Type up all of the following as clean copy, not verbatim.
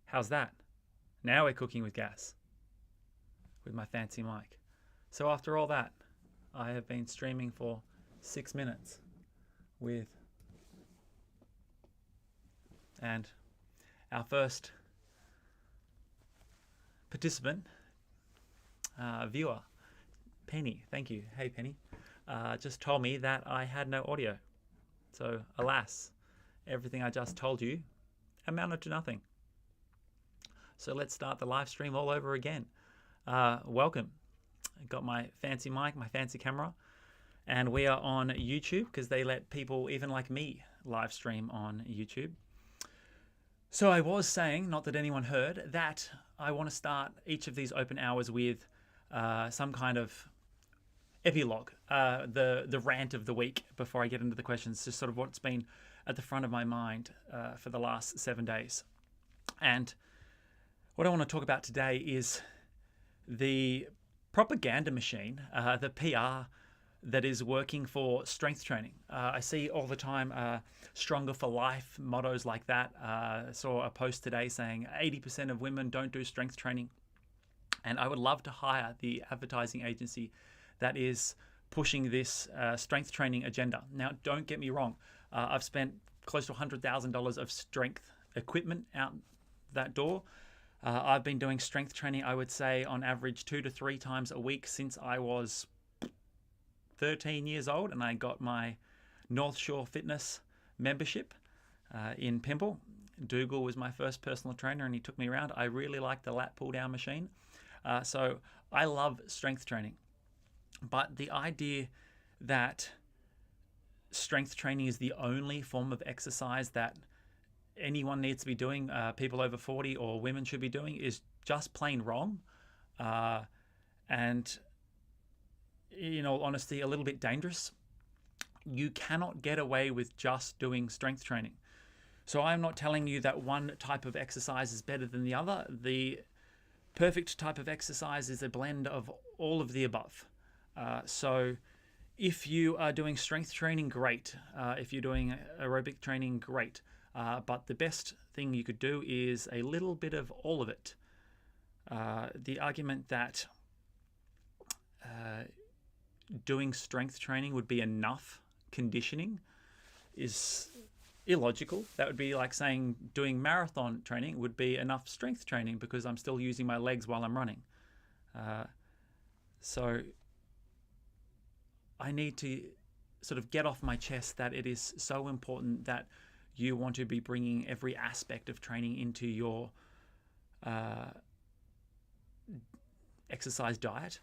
How's that? Now we're cooking with gas with my fancy mic. So after all that, I have been streaming for 6 minutes with, and our first participant, viewer, Penny, thank you. Hey Penny, just told me that I had no audio. So alas, everything I just told you amounted to nothing. So let's start the live stream all over again. Welcome. I got my fancy mic, my fancy camera, and we are on YouTube because they let people even like me live stream on YouTube. So I was saying, not that anyone heard, that I want to start each of these open hours with some kind of epilogue, the rant of the week before I get into the questions, just sort of what's been at the front of my mind for the last 7 days. And what I want to talk about today is the propaganda machine, the PR that is working for strength training. I see all the time stronger for life mottos like that. I saw a post today saying 80% of women don't do strength training. And I would love to hire the advertising agency that is pushing this strength training agenda. Now, don't get me wrong. I've spent close to $100,000 of strength equipment out that door. I've been doing strength training, I would say, on average 2 to 3 times a week since I was 13 years old, and I got my North Shore Fitness membership in Pimple. Dougal was my first personal trainer, and he took me around. I really like the lat pull down machine. So I love strength training. But the idea that strength training is the only form of exercise that anyone needs to be doing, people over 40 or women should be doing, is just plain wrong. And in all honesty, a little bit dangerous. You cannot get away with just doing strength training. So I'm not telling you that one type of exercise is better than the other. The perfect type of exercise is a blend of all of the above. So if you are doing strength training, great. If you're doing aerobic training, great. But the best thing you could do is a little bit of all of it. The argument that doing strength training would be enough conditioning is illogical. That would be like saying doing marathon training would be enough strength training because I'm still using my legs while I'm running. So I need to sort of get off my chest that it is so important that you want to be bringing every aspect of training into your exercise diet.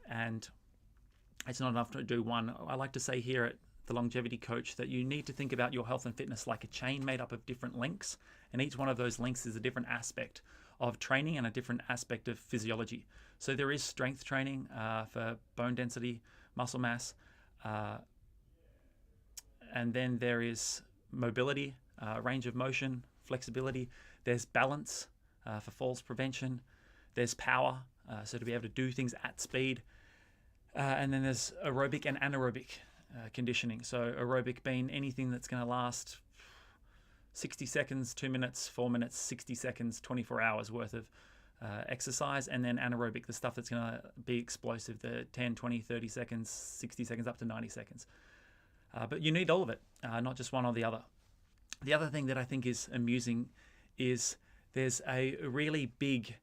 And it's not enough to do one. I like to say here at the Longevity Coach that you need to think about your health and fitness like a chain made up of different links. And each one of those links is a different aspect of training and a different aspect of physiology. So there is strength training for bone density, muscle mass. And then there is mobility, range of motion, flexibility. There's balance for falls prevention. There's power, so to be able to do things at speed. And then there's aerobic and anaerobic conditioning. So aerobic being anything that's going to last 60 seconds, 2 minutes, 4 minutes, 60 seconds, 24 hours worth of exercise. And then anaerobic, the stuff that's going to be explosive, the 10, 20, 30 seconds, 60 seconds, up to 90 seconds. But you need all of it, not just one or the other. The other thing that I think is amusing is there's a really big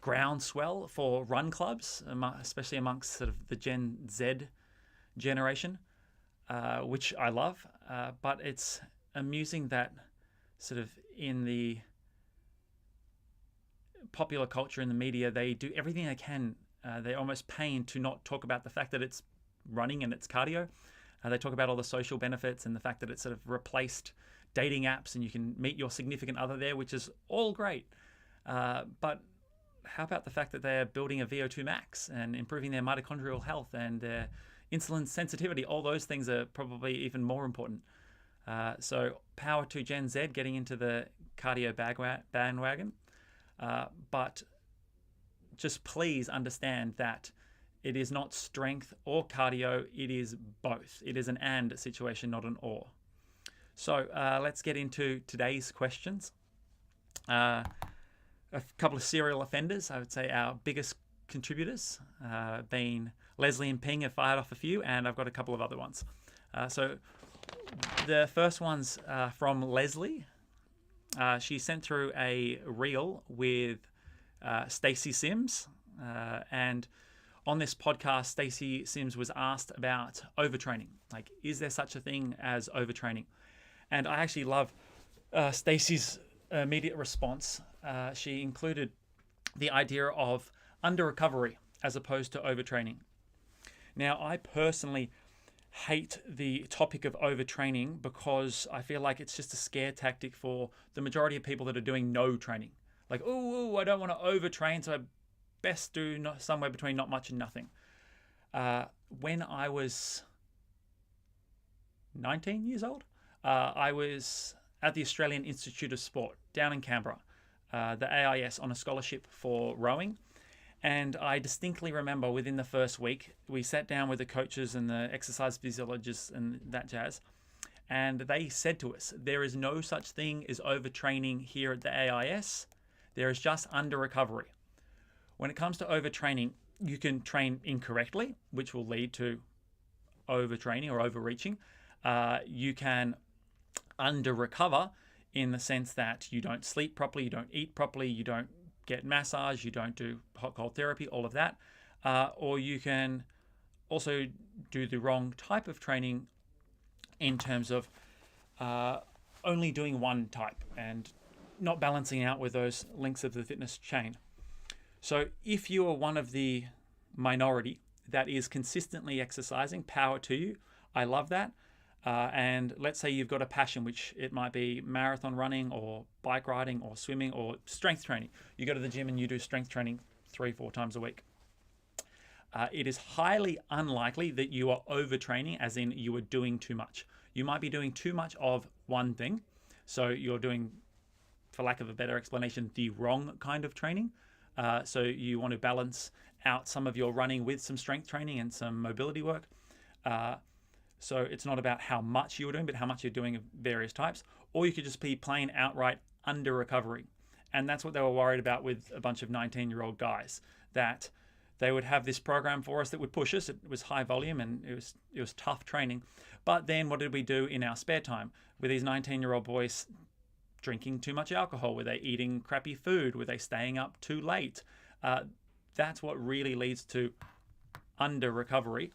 groundswell for run clubs, especially amongst sort of the Gen Z generation, which I love. But it's amusing that sort of in the popular culture in the media, they do everything they can. They're almost paying to not talk about the fact that it's running and it's cardio. They talk about all the social benefits and the fact that it's sort of replaced dating apps and you can meet your significant other there, which is all great. But how about the fact that they're building a VO2 max and improving their mitochondrial health and their insulin sensitivity? All those things are probably even more important. So power to Gen Z getting into the cardio bandwagon. But just please understand that it is not strength or cardio, it is both. It is an and situation, not an or. So let's get into today's questions. A couple of serial offenders, I would say our biggest contributors, being Leslie and Ping have fired off a few, and I've got a couple of other ones. So the first one's from Leslie. She sent through a reel with Stacey Sims, and on this podcast, Stacey Sims was asked about overtraining. Like, is there such a thing as overtraining? And I actually love Stacey's immediate response. She included the idea of under recovery as opposed to overtraining. Now, I personally hate the topic of overtraining because I feel like it's just a scare tactic for the majority of people that are doing no training. Like, oh, I don't want to overtrain, so I best do somewhere between not much and nothing. When I was 19 years old, I was at the Australian Institute of Sport down in Canberra, the AIS, on a scholarship for rowing. And I distinctly remember within the first week, we sat down with the coaches and the exercise physiologists and that jazz. And they said to us, there is no such thing as overtraining here at the AIS. There is just under recovery. When it comes to overtraining, you can train incorrectly, which will lead to overtraining or overreaching. You can under recover in the sense that you don't sleep properly, you don't eat properly, you don't get massage, you don't do hot cold therapy, all of that. Or you can also do the wrong type of training in terms of only doing one type and not balancing out with those links of the fitness chain. So if you are one of the minority that is consistently exercising, power to you. I love that. And let's say you've got a passion, which it might be marathon running or bike riding or swimming or strength training. You go to the gym and you do strength training 3-4 times a week. It is highly unlikely that you are overtraining, as in you are doing too much. You might be doing too much of one thing. So you're doing, for lack of a better explanation, the wrong kind of training. So you want to balance out some of your running with some strength training and some mobility work. So it's not about how much you're doing, but how much you're doing of various types. Or you could just be plain outright under recovery. And that's what they were worried about with a bunch of 19-year-old guys, that they would have this program for us that would push us. It was high volume and it was tough training. But then what did we do in our spare time with these 19-year-old boys? Drinking too much alcohol? Were they eating crappy food? Were they staying up too late? That's what really leads to under recovery.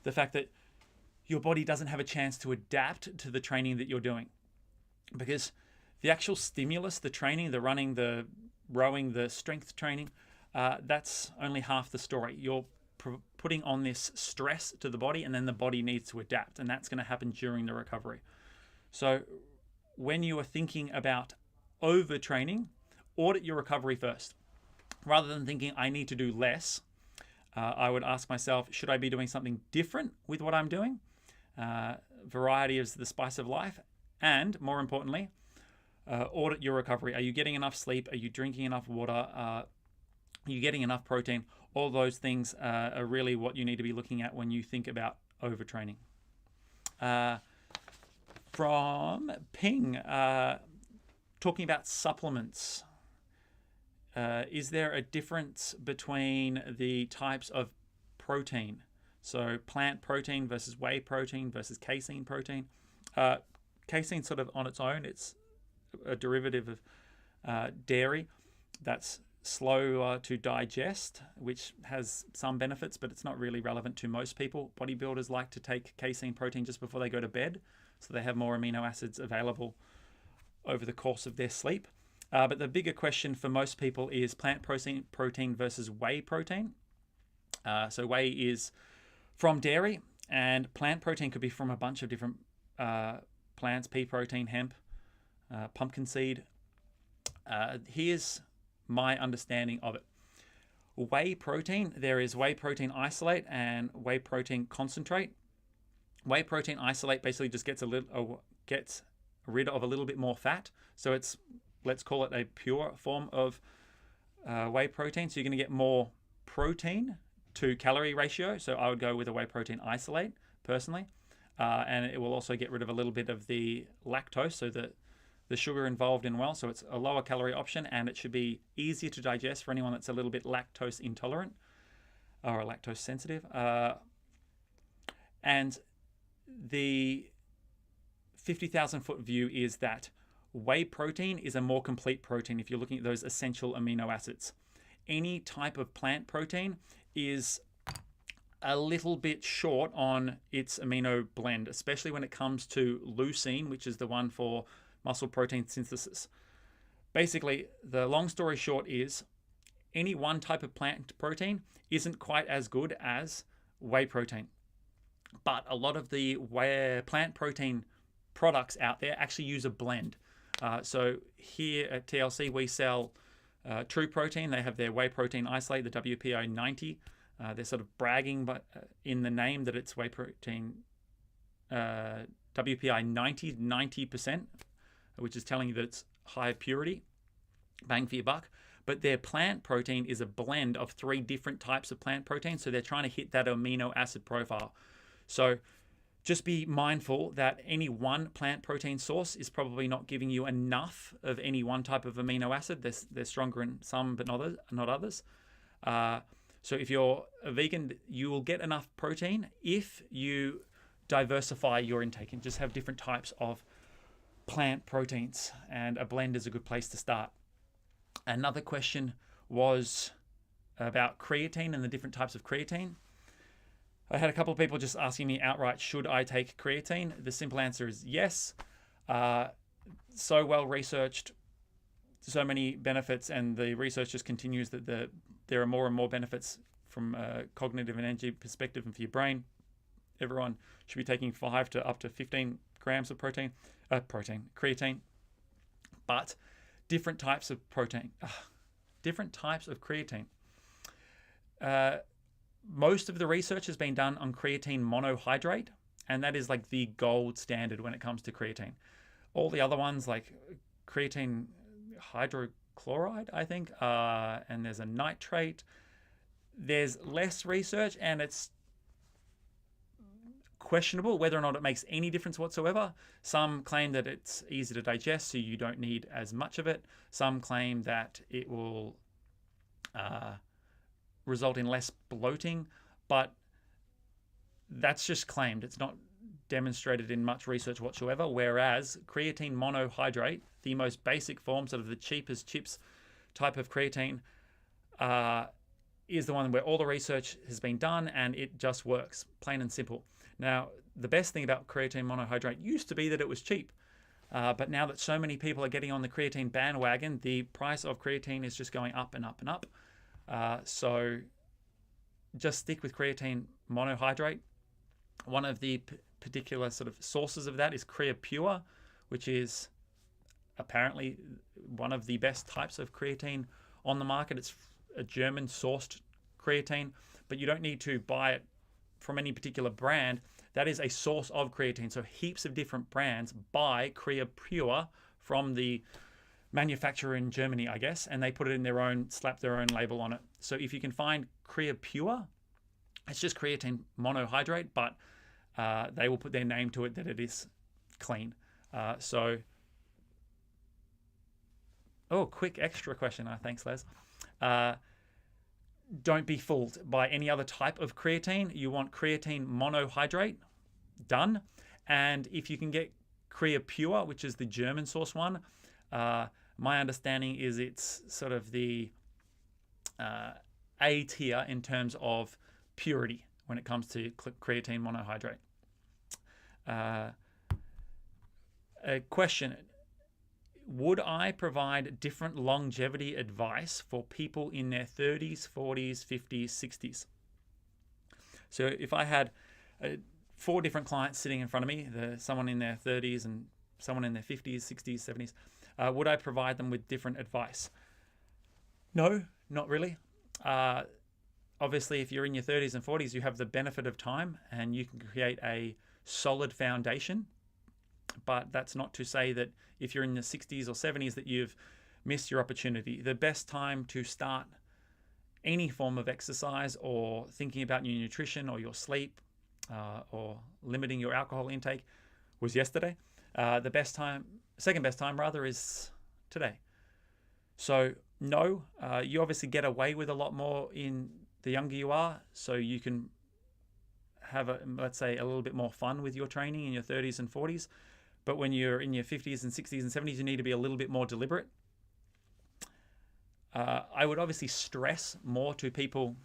The fact that your body doesn't have a chance to adapt to the training that you're doing. Because the actual stimulus, the training, the running, the rowing, the strength training, that's only half the story. You're putting on this stress to the body, and then the body needs to adapt, and that's going to happen during the recovery. So when you are thinking about overtraining, audit your recovery first. Rather than thinking, I need to do less, I would ask myself, should I be doing something different with what I'm doing? Variety is the spice of life. And more importantly, audit your recovery. Are you getting enough sleep? Are you drinking enough water? Are you getting enough protein? All those things are really what you need to be looking at when you think about overtraining. From Ping, talking about supplements. Is there a difference between the types of protein? So plant protein versus whey protein versus casein protein. Casein sort of on its own, it's a derivative of dairy that's slower to digest, which has some benefits, but it's not really relevant to most people. Bodybuilders like to take casein protein just before they go to bed, so they have more amino acids available over the course of their sleep. But the bigger question for most people is plant protein versus whey protein. So whey is from dairy, and plant protein could be from a bunch of different plants: pea protein, hemp, pumpkin seed. Here's my understanding of it. Whey protein, there is whey protein isolate and whey protein concentrate. Whey protein isolate basically just gets rid of a little bit more fat. So it's, let's call it a pure form of whey protein. So you're going to get more protein to calorie ratio. So I would go with a whey protein isolate personally. And it will also get rid of a little bit of the lactose, so the the sugar involved in well, so it's a lower calorie option, and it should be easier to digest for anyone that's a little bit lactose intolerant or lactose sensitive. And the 50,000 foot view is that whey protein is a more complete protein if you're looking at those essential amino acids. Any type of plant protein is a little bit short on its amino blend, especially when it comes to leucine, which is the one for muscle protein synthesis. Basically, the long story short is any one type of plant protein isn't quite as good as whey protein. But a lot of the plant protein products out there actually use a blend. So here at TLC, we sell True Protein. They have their whey protein isolate, the WPI 90. They're sort of bragging but in the name that it's whey protein WPI 90%, which is telling you that it's high purity, bang for your buck. But their plant protein is a blend of 3 different types of plant protein, so they're trying to hit that amino acid profile. So just be mindful that any one plant protein source is probably not giving you enough of any one type of amino acid. They're stronger in some, but not others. So if you're a vegan, you will get enough protein if you diversify your intake and just have different types of plant proteins, and a blend is a good place to start. Another question was about creatine and the different types of creatine. I had a couple of people just asking me outright, should I take creatine? The simple answer is yes. So well researched, so many benefits, and the research just continues that there are more and more benefits from a cognitive and energy perspective and for your brain. Everyone should be taking 5 to up to 15 grams of creatine. But different types of different types of creatine. Most of the research has been done on creatine monohydrate, and that is like the gold standard when it comes to creatine. All the other ones, like creatine hydrochloride, I think, and there's a nitrate. There's less research, and it's questionable whether or not it makes any difference whatsoever. Some claim that it's easy to digest, so you don't need as much of it. Some claim that it will result in less bloating, but that's just claimed. It's not demonstrated in much research whatsoever, whereas creatine monohydrate, the most basic form, sort of the cheapest chips type of creatine, is the one where all the research has been done and it just works, plain and simple. Now, the best thing about creatine monohydrate used to be that it was cheap, but now that so many people are getting on the creatine bandwagon, the price of creatine is just going up and up and up. So just stick with creatine monohydrate. One of the particular sort of sources of that is Creapure, which is apparently one of the best types of creatine on the market. It's a German sourced creatine, but you don't need to buy it from any particular brand. That is a source of creatine. So heaps of different brands buy Creapure from the manufacturer in Germany, I guess, and they put it in their own, slap their own label on it. So if you can find Creapure, it's just creatine monohydrate, but they will put their name to it that it is clean. Quick extra question. Thanks, Les. Don't be fooled by any other type of creatine. You want creatine monohydrate, done. And if you can get Creapure, which is the German source one, my understanding is it's sort of the A tier in terms of purity when it comes to creatine monohydrate. A question: would I provide different longevity advice for people in their 30s, 40s, 50s, 60s? So if I had 4 different clients sitting in front of me, someone in their 30s and someone in their 50s, 60s, 70s, would I provide them with different advice? No, not really. Obviously, if you're in your 30s and 40s, you have the benefit of time and you can create a solid foundation. But that's not to say that if you're in the 60s or 70s that you've missed your opportunity. The best time to start any form of exercise or thinking about your nutrition or your sleep or limiting your alcohol intake was yesterday. The second best time rather, is today. So no, you obviously get away with a lot more in the younger you are, so you can have, let's say, a little bit more fun with your training in your 30s and 40s. But when you're in your 50s and 60s and 70s, you need to be a little bit more deliberate. I would obviously stress more to people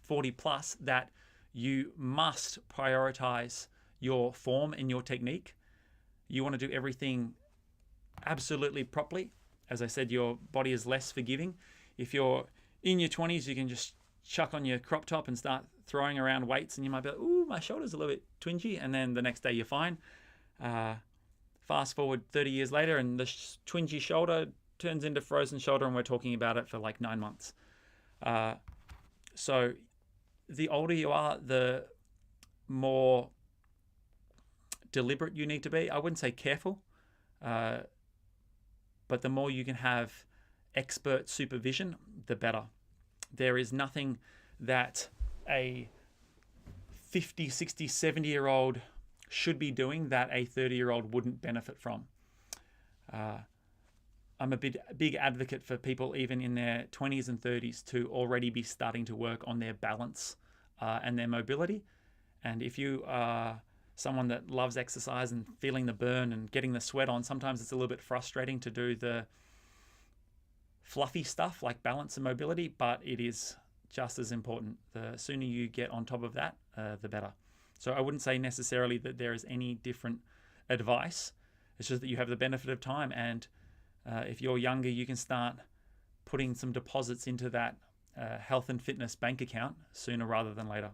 40 plus that you must prioritize your form and your technique. You want to do everything absolutely properly. As I said, your body is less forgiving. If you're in your 20s, you can just chuck on your crop top and start throwing around weights, and you might be like, ooh, my shoulder's a little bit twingy, and then the next day you're fine. Fast forward 30 years later, and the twingy shoulder turns into frozen shoulder, and we're talking about it for like 9 months. So the older you are, the more deliberate you need to be. I wouldn't say careful, but the more you can have expert supervision, the better. There is nothing that a 50, 60, 70-year-old should be doing that a 30-year-old wouldn't benefit from. I'm a big advocate for people even in their 20s and 30s to already be starting to work on their balance and their mobility. And if you are someone that loves exercise and feeling the burn and getting the sweat on, sometimes it's a little bit frustrating to do the fluffy stuff like balance and mobility, but it is just as important. The sooner you get on top of that, the better. So I wouldn't say necessarily that there is any different advice. It's just that you have the benefit of time, and if you're younger, you can start putting some deposits into that health and fitness bank account sooner rather than later.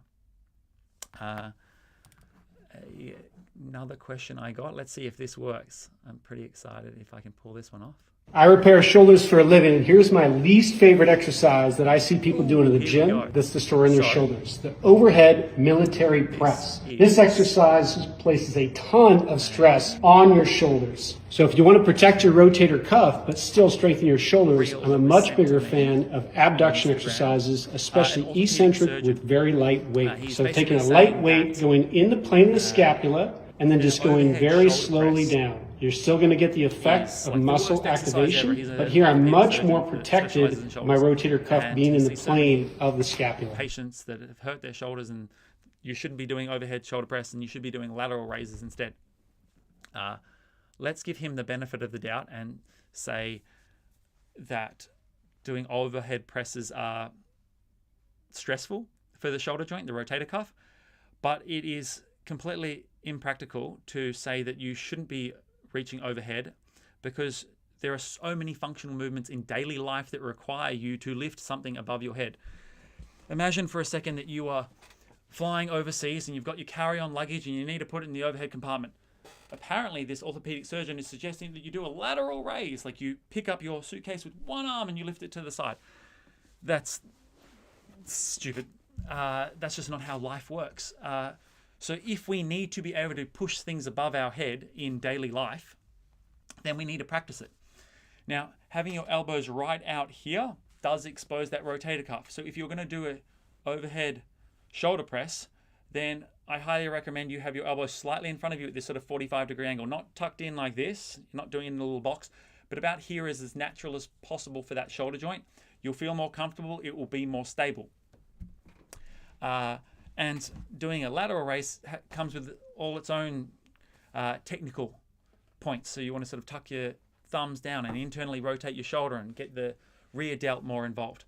Another question I got. Let's see if this works. I'm pretty excited if I can pull this one off. I repair shoulders for a living, and here's my least favorite exercise that I see people doing in the gym that's destroying their shoulders. The overhead military press. This exercise places a ton of stress on your shoulders. So if you want to protect your rotator cuff but still strengthen your shoulders, I'm a much bigger fan of abduction exercises, especially eccentric with very light weight. So taking a light weight, going in the plane of the scapula, and then just going very slowly down. You're still going to get the effect of muscle activation, but here I'm much more protected, my rotator cuff being in the plane of the scapula. Patients that have hurt their shoulders, and you shouldn't be doing overhead shoulder press, and you should be doing lateral raises instead. Let's give him the benefit of the doubt and say that doing overhead presses are stressful for the shoulder joint, the rotator cuff, but it is completely impractical to say that you shouldn't be reaching overhead, because there are so many functional movements in daily life that require you to lift something above your head. Imagine for a second that you are flying overseas and you've got your carry-on luggage and you need to put it in the overhead compartment. Apparently this orthopedic surgeon is suggesting that you do a lateral raise, like you pick up your suitcase with one arm and you lift it to the side. That's stupid. That's just not how life works. So if we need to be able to push things above our head in daily life, then we need to practice it. Now, having your elbows right out here does expose that rotator cuff. So if you're going to do an overhead shoulder press, then I highly recommend you have your elbows slightly in front of you at this sort of 45-degree angle, not tucked in like this, you're not doing it in a little box, but about here is as natural as possible for that shoulder joint. You'll feel more comfortable, it will be more stable. And doing a lateral raise comes with all its own technical points. So you want to sort of tuck your thumbs down and internally rotate your shoulder and get the rear delt more involved.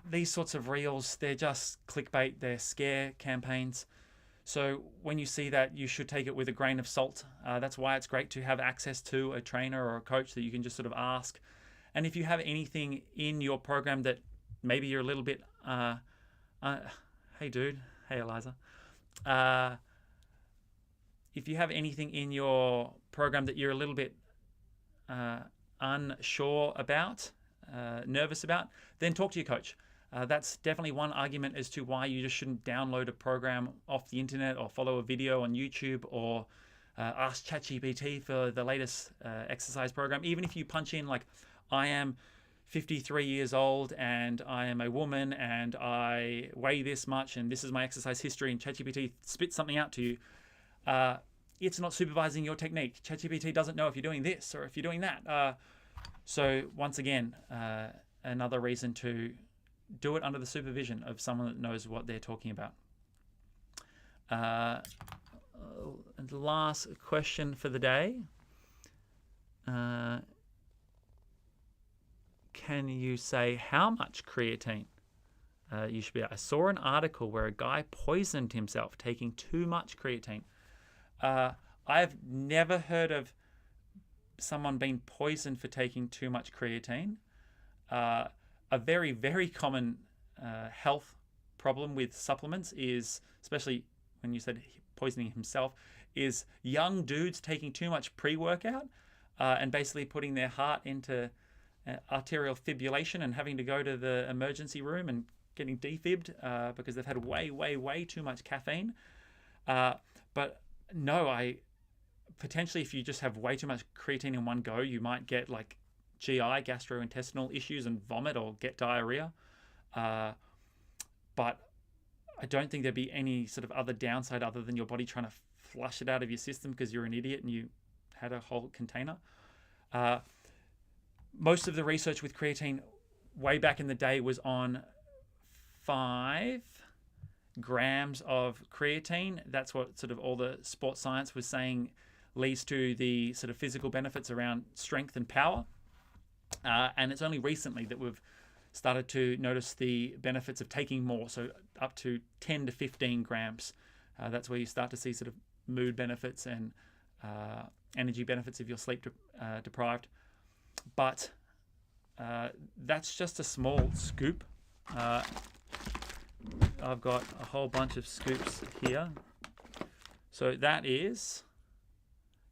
These sorts of reels, they're just clickbait, they're scare campaigns. So when you see that, you should take it with a grain of salt. That's why it's great to have access to a trainer or a coach that you can just sort of ask. And if you have anything in your program that maybe you're a little bit... hey dude, hey Eliza. If you have anything in your program that you're a little bit unsure about, nervous about, then talk to your coach. That's definitely one argument as to why you just shouldn't download a program off the internet or follow a video on YouTube or ask ChatGPT for the latest exercise program. Even if you punch in like, I am 53 years old and I am a woman and I weigh this much and this is my exercise history, and ChatGPT spits something out to you, it's not supervising your technique. ChatGPT doesn't know if you're doing this or if you're doing that. So once again, another reason to do it under the supervision of someone that knows what they're talking about. And the last question for the day. Can you say how much creatine you should be? I saw an article where a guy poisoned himself taking too much creatine. I've never heard of someone being poisoned for taking too much creatine. A very, very common health problem with supplements is, especially when you said poisoning himself, is young dudes taking too much pre-workout and basically putting their heart into arterial fibrillation and having to go to the emergency room and getting defibbed because they've had way too much caffeine. But no, potentially if you just have way too much creatine in one go, you might get like GI, gastrointestinal issues and vomit or get diarrhea. But I don't think there'd be any sort of other downside other than your body trying to flush it out of your system because you're an idiot and you had a whole container. Most of the research with creatine way back in the day was on 5 grams of creatine. That's what sort of all the sports science was saying leads to the sort of physical benefits around strength and power. And it's only recently that we've started to notice the benefits of taking more, so up to 10 to 15 grams. That's where you start to see sort of mood benefits and energy benefits if you're sleep deprived. But that's just a small scoop. I've got a whole bunch of scoops here. So that is,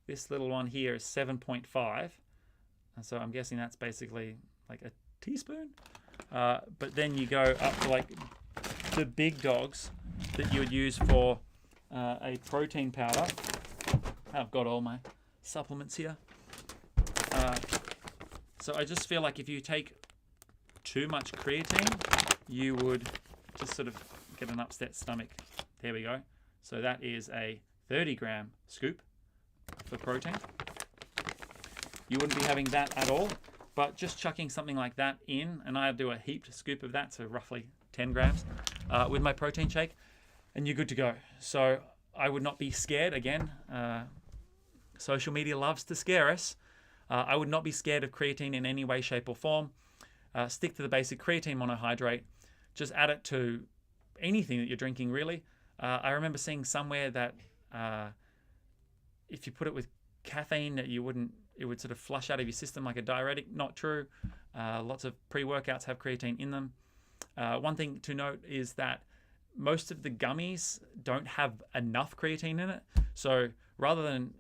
this little one here is 7.5. So I'm guessing that's basically like a teaspoon. But then you go up to like the big dogs that you would use for a protein powder. I've got all my supplements here. So I just feel like if you take too much creatine, you would just sort of get an upset stomach. There we go. So that is a 30-gram scoop for protein. You wouldn't be having that at all, but just chucking something like that in, and I do a heaped scoop of that, so roughly 10 grams with my protein shake, and you're good to go. So I would not be scared. Again, social media loves to scare us. I would not be scared of creatine in any way, shape, or form. Stick to the basic creatine monohydrate. Just add it to anything that you're drinking, really. I remember seeing somewhere that if you put it with caffeine, it would sort of flush out of your system like a diuretic. Not true. Lots of pre-workouts have creatine in them. One thing to note is that most of the gummies don't have enough creatine in it. So rather than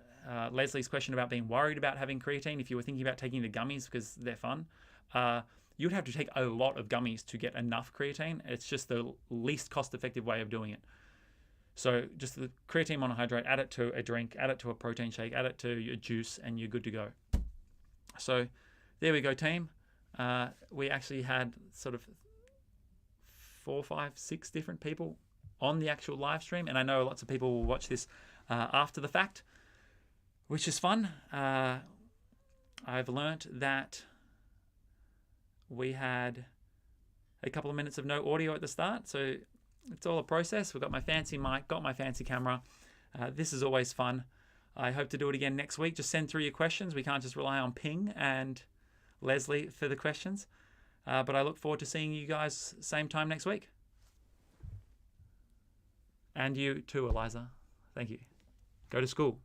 Leslie's question about being worried about having creatine, if you were thinking about taking the gummies because they're fun, you would have to take a lot of gummies to get enough creatine. It's just the least cost-effective way of doing it. So just the creatine monohydrate, add it to a drink, add it to a protein shake, add it to your juice, and you're good to go. So there we go, team. We actually had sort of 4, 5, 6 different people on the actual live stream, and I know lots of people will watch this after the fact, which is fun. I've learnt that we had a couple of minutes of no audio at the start, so it's all a process. We've got my fancy mic, got my fancy camera. This is always fun. I hope to do it again next week. Just send through your questions. We can't just rely on Ping and Leslie for the questions. But I look forward to seeing you guys same time next week. And you too, Eliza. Thank you. Go to school.